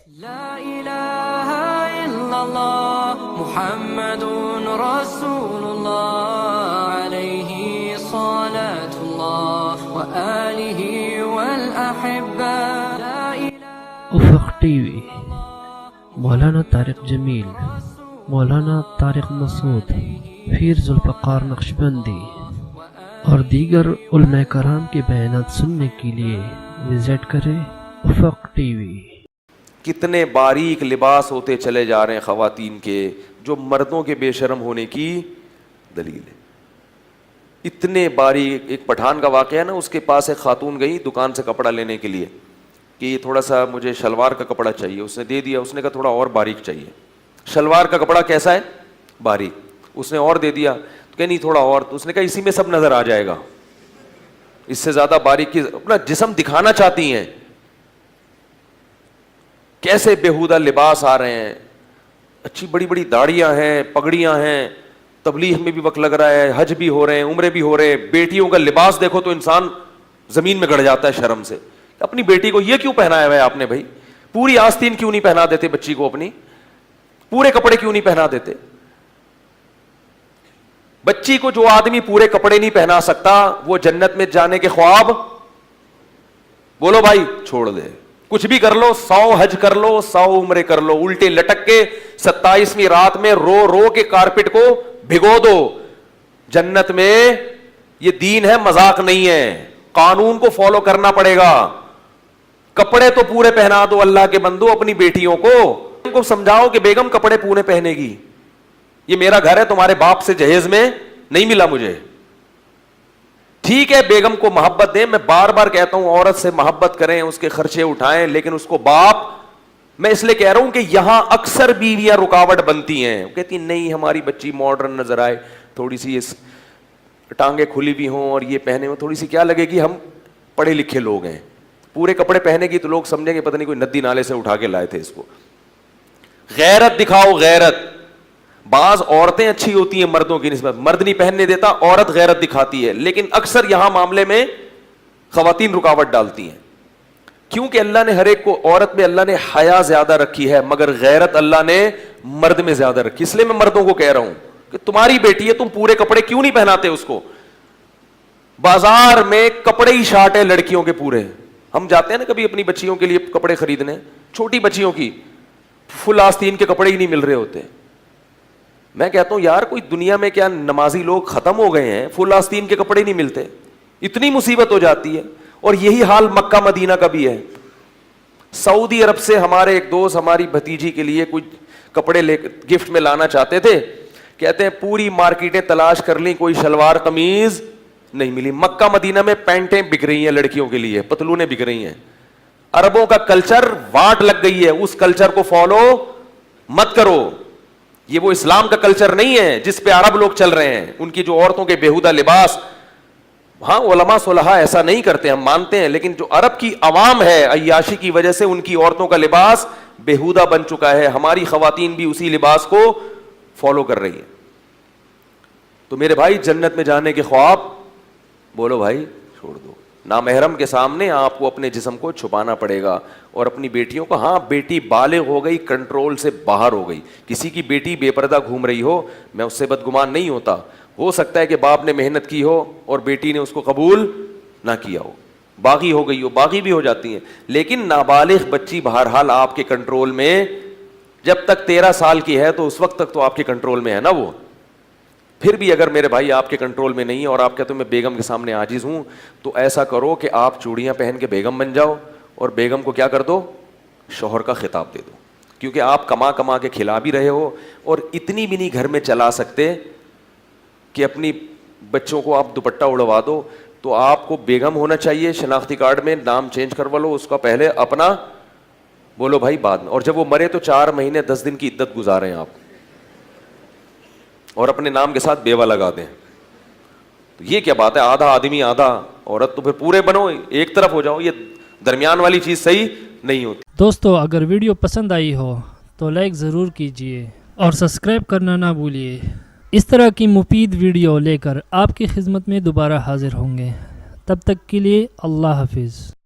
لا الہ الا اللہ محمد رسول اللہ علیہ صلاة اللہ وآلہ والأحبہ. افق ٹی وی، مولانا طارق جمیل، مولانا طارق مسعود، پیر ذوالفقار نقشبندی اور دیگر علماء کرام کے بیانات سننے کے لیے وزٹ کریں افق ٹی وی. کتنے باریک لباس ہوتے چلے جا رہے ہیں خواتین کے، جو مردوں کے بے شرم ہونے کی دلیل ہے. اتنے باریک. ایک پٹھان کا واقعہ ہے نا، اس کے پاس ایک خاتون گئی دکان سے کپڑا لینے کے لیے کہ یہ تھوڑا سا مجھے شلوار کا کپڑا چاہیے. اس نے دے دیا. اس نے کہا تھوڑا اور باریک چاہیے. شلوار کا کپڑا کیسا ہے؟ باریک. اس نے اور دے دیا تو کہ نہیں تھوڑا اور. تو اس نے کہا اسی میں سب نظر آ جائے گا، اس سے زیادہ باریک کی اپنا جسم دکھانا چاہتی ہیں. کیسے بےہودہ لباس آ رہے ہیں، اچھی بڑی بڑی داڑیاں ہیں، پگڑیاں ہیں، تبلیغ میں بھی وقت لگ رہا ہے، حج بھی ہو رہے ہیں، عمرے بھی ہو رہے ہیں. بیٹیوں کا لباس دیکھو تو انسان زمین میں گڑ جاتا ہے شرم سے. اپنی بیٹی کو یہ کیوں پہنایا ہوا ہے آپ نے بھائی؟ پوری آستین کیوں نہیں پہنا دیتے بچی کو؟ اپنی پورے کپڑے کیوں نہیں پہنا دیتے؟ بچی کو جو آدمی پورے کپڑے نہیں پہنا سکتا وہ جنت میں جانے کے خواب بولو بھائی چھوڑ دے. کچھ بھی کر لو، 100 حج کر لو، 100 عمرے کر لو، الٹے لٹک کے 27ویں رات میں رو رو کے کارپٹ کو بھگو دو. جنت میں یہ دین ہے، مذاق نہیں ہے. قانون کو فالو کرنا پڑے گا. کپڑے تو پورے پہنا دو اللہ کے بندو اپنی بیٹیوں کو. ان کو سمجھاؤ کہ بیگم کپڑے پورے پہنے گی. یہ میرا گھر ہے، تمہارے باپ سے جہیز میں نہیں ملا مجھے. ٹھیک ہے بیگم کو محبت دیں، میں بار بار کہتا ہوں عورت سے محبت کریں، اس کے خرچے اٹھائیں، لیکن اس کو باپ. میں اس لیے کہہ رہا ہوں کہ یہاں اکثر بیویاں رکاوٹ بنتی ہیں. کہتی نہیں ہماری بچی ماڈرن نظر آئے، تھوڑی سی ٹانگیں کھلی بھی ہوں اور یہ پہنے ہوں، تھوڑی سی کیا لگے گی ہم پڑھے لکھے لوگ ہیں. پورے کپڑے پہنے گی تو لوگ سمجھیں گے پتہ نہیں کوئی ندی نالے سے اٹھا کے لائے تھے اس کو. غیرت دکھاؤ، غیرت. بعض عورتیں اچھی ہوتی ہیں مردوں کی نسبت، مرد نہیں پہننے دیتا، عورت غیرت دکھاتی ہے. لیکن اکثر یہاں معاملے میں خواتین رکاوٹ ڈالتی ہیں. کیونکہ اللہ نے ہر ایک کو، عورت میں اللہ نے حیا زیادہ رکھی ہے مگر غیرت اللہ نے مرد میں زیادہ رکھی. اس لیے میں مردوں کو کہہ رہا ہوں کہ تمہاری بیٹی ہے، تم پورے کپڑے کیوں نہیں پہناتے اس کو؟ بازار میں کپڑے ہی شارٹ ہے لڑکیوں کے پورے. ہم جاتے ہیں نا کبھی اپنی بچیوں کے لیے کپڑے خریدنے، چھوٹی بچیوں کی فل آستین کے کپڑے ہی نہیں مل رہے ہوتے. میں کہتا ہوں یار کوئی دنیا میں کیا نمازی لوگ ختم ہو گئے ہیں؟ فل آستین کے کپڑے نہیں ملتے، اتنی مصیبت ہو جاتی ہے. اور یہی حال مکہ مدینہ کا بھی ہے. سعودی عرب سے ہمارے ایک دوست ہماری بھتیجی کے لیے کچھ کپڑے لے گفٹ میں لانا چاہتے تھے. کہتے ہیں پوری مارکیٹیں تلاش کر لیں، کوئی شلوار قمیض نہیں ملی. مکہ مدینہ میں پینٹیں بک رہی ہیں لڑکیوں کے لیے، پتلونیں بک رہی ہیں. عربوں کا کلچر واٹ لگ گئی ہے، اس کلچر کو فالو مت کرو. یہ وہ اسلام کا کلچر نہیں ہے جس پہ عرب لوگ چل رہے ہیں. ان کی جو عورتوں کے بےہودہ لباس، ہاں علماء صلحاء ایسا نہیں کرتے، ہم مانتے ہیں، لیکن جو عرب کی عوام ہے عیاشی کی وجہ سے ان کی عورتوں کا لباس بےہودہ بن چکا ہے. ہماری خواتین بھی اسی لباس کو فالو کر رہی ہیں. تو میرے بھائی جنت میں جانے کے خواب بولو بھائی چھوڑ دو. نامحرم کے سامنے آپ کو اپنے جسم کو چھپانا پڑے گا. اور اپنی بیٹیوں کو، ہاں بیٹی بالغ ہو گئی، کنٹرول سے باہر ہو گئی، کسی کی بیٹی بے پردہ گھوم رہی ہو، میں اس سے بدگمان نہیں ہوتا. ہو سکتا ہے کہ باپ نے محنت کی ہو اور بیٹی نے اس کو قبول نہ کیا ہو، باغی ہو گئی ہو، باغی بھی ہو جاتی ہیں. لیکن نابالغ بچی بہرحال آپ کے کنٹرول میں، جب تک 13 سال کی ہے تو اس وقت تک تو آپ کے کنٹرول میں ہے نا وہ. پھر بھی اگر میرے بھائی آپ کے کنٹرول میں نہیں اور آپ کہتے ہیں میں بیگم کے سامنے عاجز ہوں، تو ایسا کرو کہ آپ چوڑیاں پہن کے بیگم بن جاؤ اور بیگم کو کیا کر دو؟ شوہر کا خطاب دے دو. کیونکہ آپ کما کما کے کھلا بھی رہے ہو اور اتنی بھی نہیں گھر میں چلا سکتے کہ اپنی بچوں کو آپ دوپٹہ اڑوا دو. تو آپ کو بیگم ہونا چاہیے. شناختی کارڈ میں نام چینج کروا لو اس کا پہلے، اپنا بولو بھائی بعد میں. اور جب وہ مرے تو 4 مہینے 10 دن کی عدت گزاریں آپ، اور اپنے نام کے ساتھ بیوہ لگا دیں. تو یہ کیا بات ہے؟ آدھا آدمی آدھا عورت. تو پھر پورے بنو، ایک طرف ہو جاؤ. یہ درمیان والی چیز صحیح نہیں ہوتی. دوستو اگر ویڈیو پسند آئی ہو تو لائک ضرور کیجئے اور سبسکرائب کرنا نہ بھولیے. اس طرح کی مفید ویڈیو لے کر آپ کی خدمت میں دوبارہ حاضر ہوں گے. تب تک کے لیے اللہ حافظ.